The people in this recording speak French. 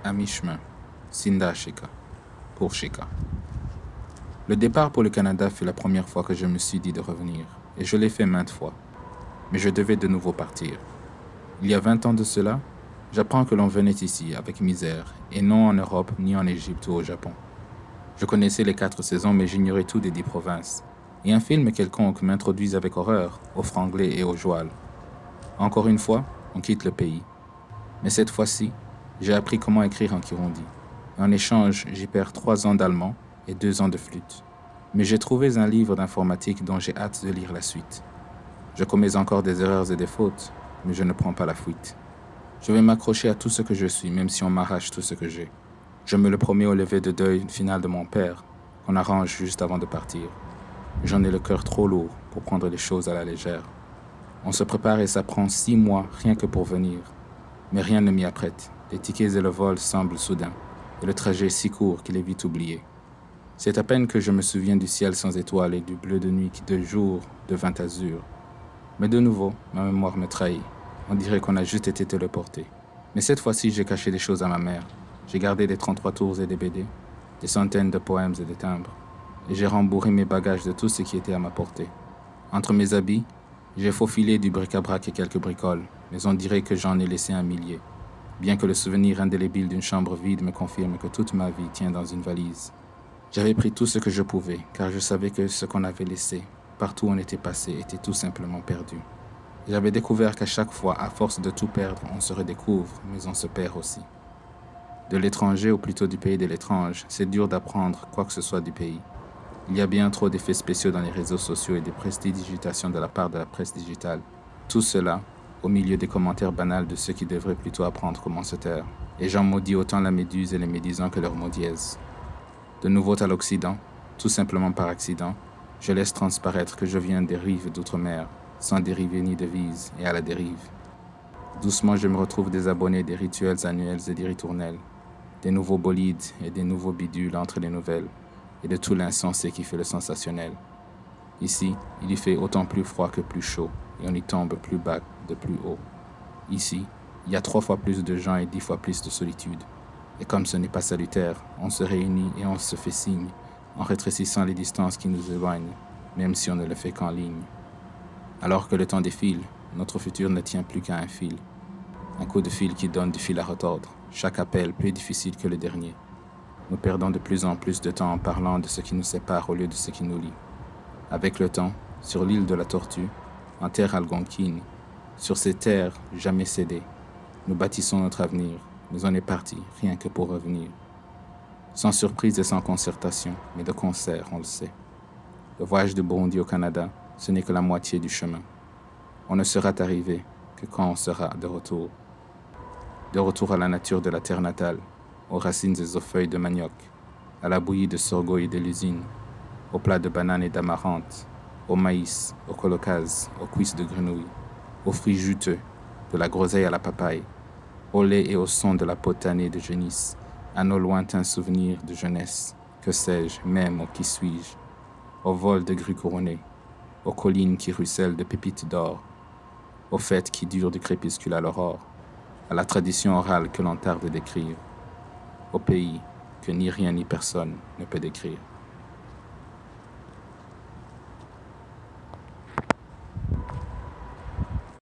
À mi-chemin, Sinda Sheka, pour Sheka. Le départ pour le Canada fut la première fois que je me suis dit de revenir, et je l'ai fait maintes fois. Mais je devais de nouveau partir. Il y a 20 ans de cela, j'apprends que l'on venait ici avec misère, et non en Europe, ni en Égypte ou au Japon. Je connaissais les 4 saisons, mais j'ignorais tout des 10 provinces. Et un film quelconque m'introduise avec horreur au franglais et au joual. Encore une fois, on quitte le pays. Mais cette fois-ci, j'ai appris comment écrire en kirundi. En échange, j'y perds 3 ans d'allemand et 2 ans de flûte. Mais j'ai trouvé un livre d'informatique dont j'ai hâte de lire la suite. Je commets encore des erreurs et des fautes, mais je ne prends pas la fuite. Je vais m'accrocher à tout ce que je suis, même si on m'arrache tout ce que j'ai. Je me le promets au lever de deuil final de mon père, qu'on arrange juste avant de partir. J'en ai le cœur trop lourd pour prendre les choses à la légère. On se prépare et ça prend 6 mois rien que pour venir. Mais rien ne m'y apprête. Les tickets et le vol semblent soudains, et le trajet si court qu'il est vite oublié. C'est à peine que je me souviens du ciel sans étoiles et du bleu de nuit qui de jour devint azur. Mais de nouveau, ma mémoire me trahit. On dirait qu'on a juste été téléporté. Mais cette fois-ci, j'ai caché des choses à ma mère. J'ai gardé des 33 tours et des BD, des centaines de poèmes et des timbres. Et j'ai rembourré mes bagages de tout ce qui était à ma portée. Entre mes habits, j'ai faufilé du bric-à-brac et quelques bricoles, mais on dirait que j'en ai laissé un millier. Bien que le souvenir indélébile d'une chambre vide me confirme que toute ma vie tient dans une valise. J'avais pris tout ce que je pouvais, car je savais que ce qu'on avait laissé, partout où on était passé, était tout simplement perdu. J'avais découvert qu'à chaque fois, à force de tout perdre, on se redécouvre, mais on se perd aussi. De l'étranger, ou plutôt du pays de l'étrange, c'est dur d'apprendre quoi que ce soit du pays. Il y a bien trop d'effets spéciaux dans les réseaux sociaux et des prestidigitations de la part de la presse digitale. Tout cela, au milieu des commentaires banals de ceux qui devraient plutôt apprendre comment se taire. Et j'en maudis autant la méduse et les médisants que leur mot dièse. De nouveau à l'Occident, tout simplement par accident, je laisse transparaître que je viens des rives d'outre-mer, sans dériver ni devise, et à la dérive. Doucement, je me retrouve désabonné des rituels annuels et des ritournelles, des nouveaux bolides et des nouveaux bidules entre les nouvelles, et de tout l'insensé qui fait le sensationnel. Ici, il y fait autant plus froid que plus chaud, et on y tombe plus bas de plus haut. Ici, il y a 3 fois plus de gens et 10 fois plus de solitude. Et comme ce n'est pas salutaire, on se réunit et on se fait signe, en rétrécissant les distances qui nous éloignent, même si on ne le fait qu'en ligne. Alors que le temps défile, notre futur ne tient plus qu'à un fil. Un coup de fil qui donne du fil à retordre, chaque appel plus difficile que le dernier. Nous perdons de plus en plus de temps en parlant de ce qui nous sépare au lieu de ce qui nous lie. Avec le temps, sur l'île de la Tortue, en terre algonquine, sur ces terres jamais cédées, nous bâtissons notre avenir, mais on est parti, rien que pour revenir. Sans surprise et sans concertation, mais de concert, on le sait. Le voyage de Burundi au Canada, ce n'est que la moitié du chemin. On ne sera arrivé que quand on sera de retour. De retour à la nature de la terre natale, aux racines et aux feuilles de manioc, à la bouillie de sorgho et de l'usine, aux plats de bananes et d'amarante, au maïs, aux colocas, aux cuisses de grenouille, aux fruits juteux, de la groseille à la papaye, au lait et au son de la potanée de génisse, à nos lointains souvenirs de jeunesse, que sais-je, même au qui suis-je, au vol de grues couronnées, aux collines qui ruissellent de pépites d'or, aux fêtes qui durent du crépuscule à l'aurore, à la tradition orale que l'on tarde d'écrire, au pays que ni rien ni personne ne peut décrire.